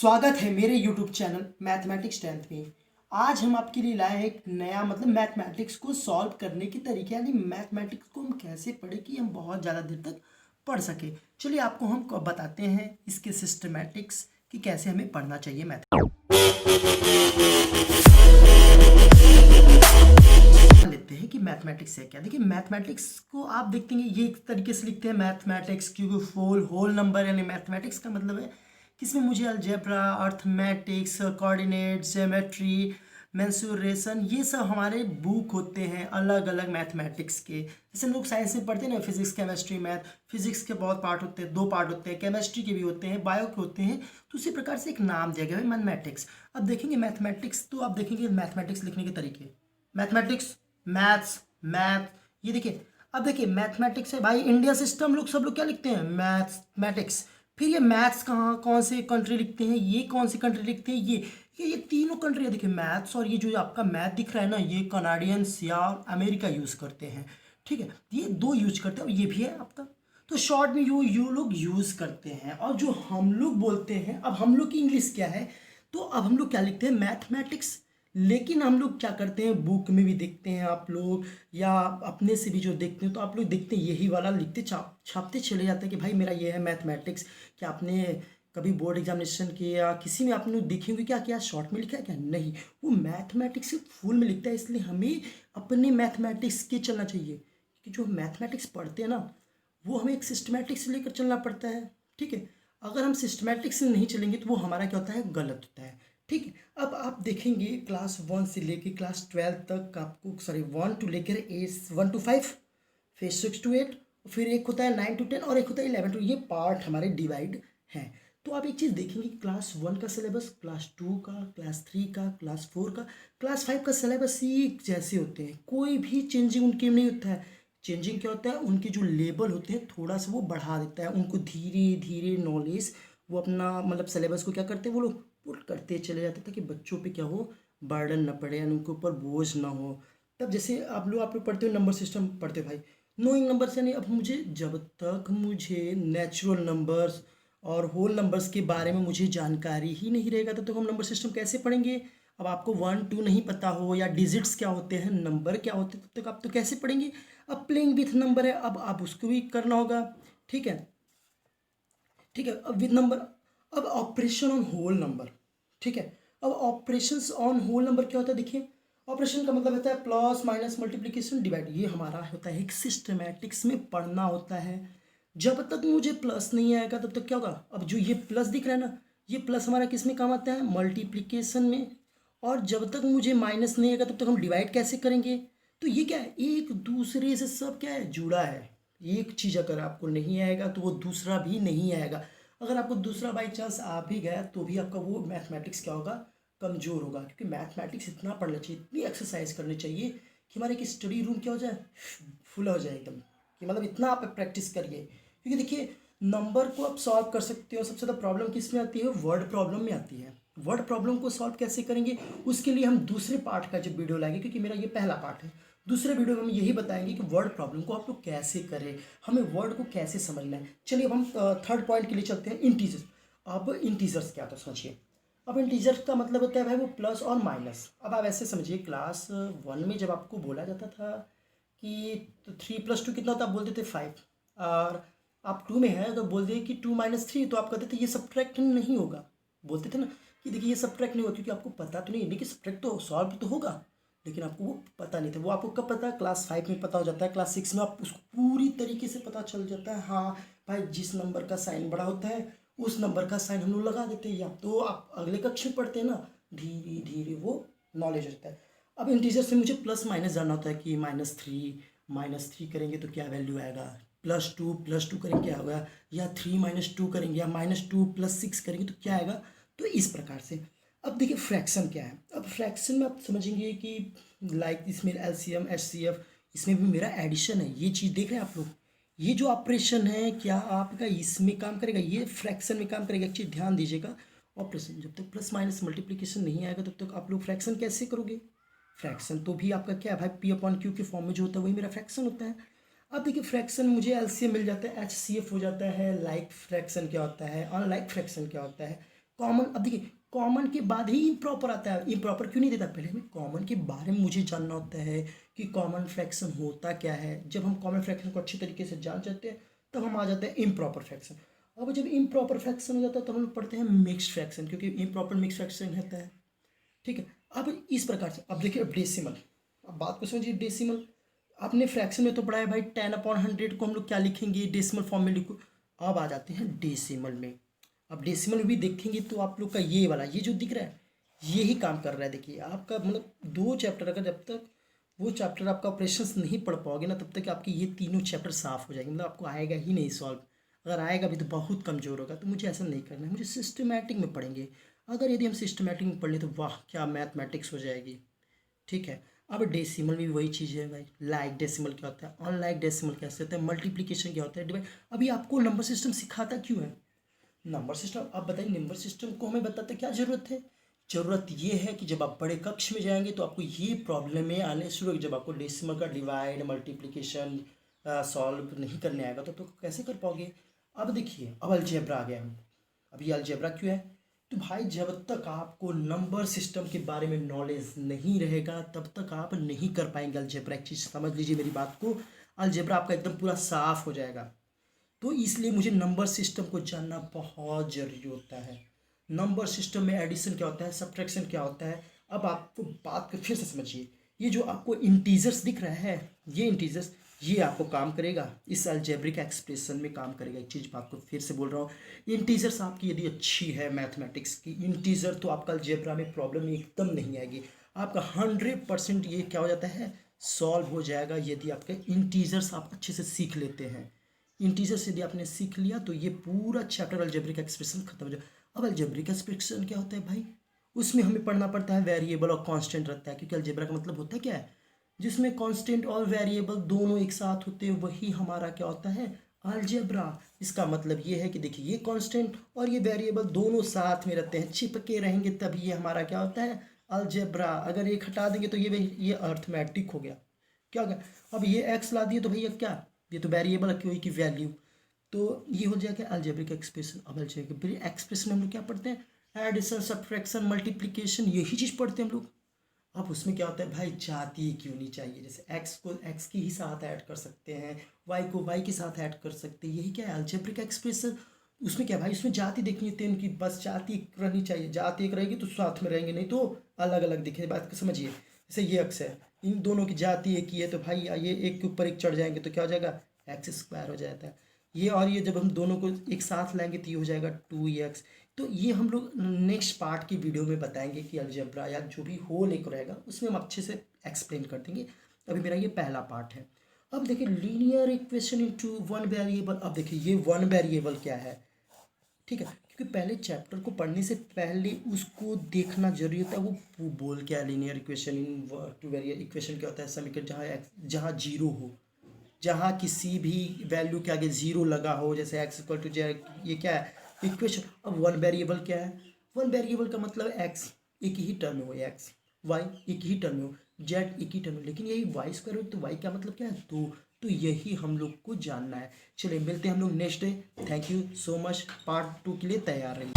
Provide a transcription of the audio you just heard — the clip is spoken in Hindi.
स्वागत है मेरे YouTube चैनल मैथमेटिक्स 10th में। आज हम आपके लिए लाए हैं एक नया मैथमेटिक्स को सॉल्व करने के तरीके, यानी मैथमेटिक्स को हम कैसे पढ़ें कि हम बहुत ज़्यादा देर तक पढ़ सके। चलिए आपको हम बताते हैं इसके सिस्टमैटिक्स कि कैसे हमें पढ़ना चाहिए मैथ। लेते हैं कि मैथमेटिक्स है क्या। देखिए मैथमेटिक्स को आप देखते हैं ये एक तरीके से लिखते हैं मैथमेटिक्स, क्योंकि होल नंबर यानी मैथमेटिक्स का मतलब है कि इसमें मुझे algebra, arithmetics, coordinate, geometry, mensuration, ये सब हमारे बुक होते हैं अलग अलग मैथमेटिक्स के। जैसे हम लोग साइंस में पढ़ते हैं ना, फिजिक्स केमिस्ट्री मैथ, फिजिक्स के बहुत पार्ट होते हैं, 2 पार्ट होते हैं, केमिस्ट्री के भी होते हैं, बायो के होते हैं। तो उसी प्रकार से एक नाम दिया गया है मैथमेटिक्स। अब देखेंगे मैथमेटिक्स, तो आप देखेंगे मैथमेटिक्स लिखने के तरीके, मैथमेटिक्स, मैथ्स, मैथ, ये देखिए। अब देखिए मैथमेटिक्स है भाई, इंडिया सिस्टम लोग सब लोग क्या लिखते हैं, मैथमेटिक्स। फिर ये मैथ्स कहाँ कौन से कंट्री लिखते हैं, ये कौन सी कंट्री लिखते हैं, ये तीनों कंट्री है। देखिए मैथ्स और ये जो आपका मैथ दिख रहा है ना, ये कनाडियंस या अमेरिका यूज़ करते हैं, ठीक है। ये 2 यूज करते हैं और ये भी है आपका। तो शॉर्ट में यू लोग यूज़ करते हैं। और जो हम लोग बोलते हैं, अब हम लोग की इंग्लिश क्या है, तो अब हम लोग क्या लिखते हैं, मैथमेटिक्स। लेकिन हम लोग क्या करते हैं, बुक में भी देखते हैं आप लोग या अपने से भी जो देखते हैं, तो आप लोग देखते हैं यही वाला लिखते छापते चले जाते हैं कि भाई मेरा ये है मैथमेटिक्स। क्या आपने कभी बोर्ड एग्जामिनेशन के या किसी में आपने देखे होंगे क्या क्या शॉर्ट में लिखा है क्या, नहीं, वो मैथमेटिक्स फुल में लिखता है। इसलिए हमें अपने मैथमेटिक्स के चलना चाहिए, क्योंकि जो मैथमेटिक्स पढ़ते हैं ना, वो हमें एक सिस्टमेटिक्स से लेकर चलना पड़ता है, ठीक है। अगर हम सिस्टमेटिक्स से नहीं चलेंगे तो वो हमारा क्या होता है, गलत होता है, ठीक है। अब आप देखेंगे क्लास 1 से लेकर क्लास 12 तक आपको, सॉरी 1 टू लेकर 1 to 5, फिर 6 to 8, फिर एक होता है 9 to 10 और एक होता है 11 to, ये पार्ट हमारे डिवाइड हैं। तो आप एक चीज़ देखेंगे, क्लास 1 का सिलेबस, क्लास 2 का, क्लास 3 का, क्लास 4 का, क्लास 5 का सिलेबस ही जैसे होते हैं, कोई भी चेंजिंग उनके में नहीं होता है। चेंजिंग क्या होता है, उनके जो लेवल होते हैं थोड़ा सा वो बढ़ा देता है, उनको धीरे धीरे नॉलेज वो अपना सिलेबस को क्या करते हैं, वो लोग पुट करते चले जाते ताकि बच्चों पे क्या हो, बर्डन ना पड़े, यानी उनके ऊपर बोझ ना हो। तब जैसे आप लोग पढ़ते हो नंबर सिस्टम पढ़ते हो भाई, नोइंग नंबर्स, यानी अब मुझे जब तक मुझे नेचुरल नंबर्स और होल नंबर्स के बारे में मुझे जानकारी ही नहीं रहेगा तब तक हम नंबर सिस्टम कैसे पढ़ेंगे। अब आपको 1 2 नहीं पता हो या डिजिट्स क्या होते हैं, नंबर क्या होते हैं, तब तक आप तो कैसे पढ़ेंगे। अब प्लेइंग विथ नंबर है, अब आप उसको भी करना होगा, ठीक है, ठीक है। अब विद नंबर, अब ऑपरेशन ऑन होल नंबर, ठीक है। अब ऑपरेशंस ऑन होल नंबर क्या होता है, देखिए ऑपरेशन का मतलब होता है प्लस माइनस मल्टीप्लिकेशन डिवाइड, ये हमारा होता है एक सिस्टमैटिक्स में पढ़ना होता है। जब तक मुझे प्लस नहीं आएगा तब तक क्या होगा, अब जो ये प्लस दिख रहा है ना, ये प्लस हमारा किस में काम आता है, मल्टीप्लिकेशन में। और जब तक मुझे माइनस नहीं आएगा तब तक हम डिवाइड कैसे करेंगे। तो ये क्या है, एक दूसरे से सब क्या है, जुड़ा है। एक चीज़ अगर आपको नहीं आएगा तो वो दूसरा भी नहीं आएगा। अगर आपको दूसरा बाई चांस आ भी गया तो भी आपका वो मैथमेटिक्स क्या होगा, कमज़ोर होगा। क्योंकि मैथमेटिक्स इतना पढ़ना चाहिए, इतनी एक्सरसाइज करनी चाहिए कि हमारे एक स्टडी रूम क्या हो जाए, फुल हो जाए एकदम, कि इतना आप प्रैक्टिस करिए। क्योंकि देखिए नंबर को आप सॉल्व कर सकते हो, सबसे ज़्यादा प्रॉब्लम किस में आती है, वर्ड प्रॉब्लम में आती है। वर्ड प्रॉब्लम को सॉल्व कैसे करेंगे, उसके लिए हम दूसरे पार्ट का जब वीडियो लाएंगे, क्योंकि मेरा ये पहला पार्ट है। दूसरे वीडियो में हम यही बताएंगे कि वर्ड प्रॉब्लम को आप लोग कैसे करें, हमें वर्ड को कैसे समझना है। चलिए अब हम थर्ड पॉइंट के लिए चलते हैं, इंटीजर्स। अब इंटीजर्स क्या, तो समझिए। अब इंटीजर्स का मतलब होता है भाई वो प्लस और माइनस। अब आप ऐसे समझिए, क्लास 1 में जब आपको बोला जाता था कि 3 + 2 कितना होता, आप बोलते थे 5, और आप 2 में है तो बोल दिए कि 2 - 3, तो आप कहते थे ये सब्ट्रैक्ट नहीं होगा, बोलते थे ना कि देखिए ये सब्ट्रैक्ट नहीं होगा, क्योंकि आपको पता तो नहीं है कि सब्ट्रैक्ट तो सॉल्व तो होगा, लेकिन आपको वो पता नहीं था। वो आपको कब पता, क्लास 5 में पता हो जाता है, क्लास 6 में आप उसको पूरी तरीके से पता चल जाता है। हाँ भाई, जिस नंबर का साइन बड़ा होता है उस नंबर का साइन हम लोग लगा देते हैं, या तो आप अगले कक्षा में पढ़ते हैं ना, धीरे धीरे वो नॉलेज हो जाता है। अब इंटीजर से मुझे प्लस माइनस जानना होता है कि -3 करेंगे तो क्या वैल्यू आएगा, +2 करेंगे क्या होगा, या 3 - 2 करेंगे, या -2 + 6 करेंगे तो क्या आएगा। तो इस प्रकार से अब देखिए फ्रैक्शन क्या है। अब फ्रैक्शन में आप समझेंगे कि लाइक इसमें एलसीएम एचसीएफ, इसमें भी मेरा एडिशन है, ये चीज़ देख रहे हैं आप लोग। ये जो ऑपरेशन है क्या आपका इसमें काम करेगा, ये फ्रैक्शन में काम करेगा, एक चीज़ ध्यान दीजिएगा। ऑपरेशन जब तक प्लस माइनस मल्टीप्लिकेशन नहीं आएगा तब तक आप लोग फ्रैक्शन कैसे करोगे। फ्रैक्शन तो भी आपका क्या है भाई, P/Q के फॉर्म में जो होता है वही मेरा फ्रैक्शन होता है। अब देखिए फ्रैक्शन मुझे एलसीएम मिल जाता है, एचसीएफ हो जाता है, लाइक फ्रैक्शन क्या होता है, अनलाइक फ्रैक्शन क्या होता है, कॉमन, अब देखिए कॉमन के बाद ही इम्प्रॉपर आता है। इम्प्रॉपर क्यों नहीं देता, पहले हमें कॉमन के बारे में मुझे जानना होता है कि कॉमन फ्रैक्शन होता क्या है। जब हम कॉमन फ्रैक्शन को अच्छी तरीके से जान जाते हैं तब हम आ जाते हैं इम्प्रॉपर फ्रैक्शन। अब जब इम्प्रॉपर फ्रैक्शन हो जाता है तो हम लोग पढ़ते हैं मिक्स्ड फ्रैक्शन, क्योंकि इम्प्रॉपर मिक्स फ्रैक्शन होता है। ठीक है, अब इस प्रकार से अब देखिए डेसिमल, अब बात को समझिए। डेसिमल आपने फ्रैक्शन में तो पढ़ा है भाई, 10/100 को हम लोग क्या लिखेंगे, डेसिमल फॉर्म में लिखो। अब आ जाते हैं डेसिमल में। अब डेसिमल भी देखेंगे तो आप लोग का ये वाला, ये जो दिख रहा है यही काम कर रहा है। देखिए आपका मतलब 2 चैप्टर, अगर जब तक वो चैप्टर आपका ऑपरेशंस नहीं पढ़ पाओगे ना तब तक आपकी ये तीनों चैप्टर साफ हो जाएंगे, मतलब आपको आएगा ही नहीं सॉल्व। अगर आएगा भी तो बहुत कमज़ोर होगा। तो मुझे ऐसा नहीं करना है, मुझे सिस्टमैटिक में पढ़ेंगे। अगर यदि हम सिस्टमैटिक में पढ़ लें तो वाह क्या मैथमेटिक्स हो जाएगी। ठीक है, अब डेसिमल में भी वही चीज़ है भाई। लाइक डेसिमल क्या होता है, अनलाइक डेसिमल कैसे होता है, मल्टीप्लिकेशन क्या होता है, डिवाइड। अभी आपको नंबर सिस्टम सिखाता क्यों है नंबर सिस्टम? अब बताइए नंबर सिस्टम को हमें बताते क्या ज़रूरत है। ज़रूरत ये है कि जब आप बड़े कक्ष में जाएंगे तो आपको ये प्रॉब्लमें आने शुरू होगी। जब आपको डेसिमल का डिवाइड मल्टीप्लिकेशन सॉल्व नहीं करने आएगा तो कैसे कर पाओगे। अब देखिए अब अलजेब्रा आ गया। अब ये अलजेब्रा क्यों है, तो भाई जब तक आपको नंबर सिस्टम के बारे में नॉलेज नहीं रहेगा तब तक आप नहीं कर पाएंगे अलजेब्रा। एक चीज़ समझ लीजिए मेरी बात को, अलजेब्रा आपका एकदम पूरा साफ हो जाएगा। तो इसलिए मुझे नंबर सिस्टम को जानना बहुत ज़रूरी होता है। नंबर सिस्टम में एडिशन क्या होता है, सब्ट्रैक्शन क्या होता है। अब आपको बात को फिर से समझिए, ये जो आपको इंटीजर्स दिख रहा है, ये इंटीजर्स ये आपको काम करेगा, इस अलजेब्रिक एक्सप्रेशन में काम करेगा। एक चीज़ बात को फिर से बोल रहा हूँ, इंटीजर्स आपकी यदि अच्छी है मैथमेटिक्स की इंटीजर तो आपका अलजेब्रा में प्रॉब्लम एकदम नहीं आएगी। आपका 100% ये क्या हो जाता है, सॉल्व हो जाएगा यदि आपके इंटीजर्स आप अच्छे से सीख लेते हैं। इंटीजर्स यदि आपने सीख लिया तो ये पूरा चैप्टर अलजेब्रिक एक्सप्रेशन खत्म हो जाए। अब अलजेब्रिक एक्सप्रेशन क्या होता है भाई, उसमें हमें पढ़ना पड़ता है वेरिएबल और कांस्टेंट रहता है, क्योंकि अलजेब्रा का मतलब होता है क्या है, जिसमें कांस्टेंट और वेरिएबल दोनों एक साथ होते हैं वही हमारा क्या होता है अलजेब्रा। इसका मतलब ये है कि देखिए ये कांस्टेंट और ये वेरिएबल दोनों साथ में रहते हैं, चिपके रहेंगे तभी ये हमारा क्या होता है अलजेब्रा। अगर एक हटा देंगे तो ये अर्थमेटिक हो गया। क्या हो गया, अब ये एक्स ला दिए तो भैया क्या, ये तो वेरिएबल की वैल्यू, तो ये हो जाएगा अलजेब्रिक एक्सप्रेशन। अब अलजेब्रिक एक्सप्रेशन में हम लोग क्या पढ़ते हैं, एडिशन सब्ट्रैक्शन मल्टीप्लिकेशन, यही चीज़ पढ़ते हैं हम लोग। अब उसमें क्या होता है भाई, जाती क्यों नहीं चाहिए, जैसे एक्स को एक्स के ही साथ ऐड कर सकते हैं, वाई को वाई के साथ ऐड कर सकते हैं, यही क्या है अलजेब्रिक एक्सप्रेशन। उसमें क्या भाई, उसमें जाति देखनी होती है उनकी, बस जाति एक रहनी चाहिए। जाति एक रहेगी तो साथ में रहेंगे, नहीं तो अलग अलग दिखे। बात समझिए, जैसे ये एक्स है, इन दोनों की जाति एक ही है तो भाई ये एक के ऊपर एक चढ़ जाएंगे तो क्या हो जाएगा, एक्स स्क्वायर हो जाता है। ये और ये जब हम दोनों को एक साथ लाएंगे तो ये हो जाएगा 2x। तो ये हम लोग नेक्स्ट पार्ट की वीडियो में बताएंगे कि अलजेब्रा या जो भी होल एक रहेगा उसमें हम अच्छे से एक्सप्लेन कर देंगे। अभी मेरा ये पहला पार्ट है। अब देखिए linear equation into one variable. अब देखिए ये वन वेरिएबल क्या है, ठीक है, क्योंकि पहले चैप्टर को पढ़ने से पहले उसको देखना जरूरी होता है। वो बोल क्या है, linear equation in two variable equation क्या होता है, समीकरण जहाँ जीरो हो, जहाँ किसी भी वैल्यू के आगे जीरो लगा हो, जैसे एक्स इक्वल टू जेड, ये क्या है इक्वेशन। अब वन वेरिएबल क्या है, वन वेरिएबल का मतलब एक्स एक ही टर्म में हो, एक्स वाई एक ही टर्म में हो, जेड एक ही टर्म में, लेकिन यही वाई स्क्वायर हो तो वाई का मतलब क्या है, दो। तो यही हम लोग को जानना है। चलिए मिलते हैं हम लोग next day. Thank you so much. Part 2 के लिए तैयार रहिए।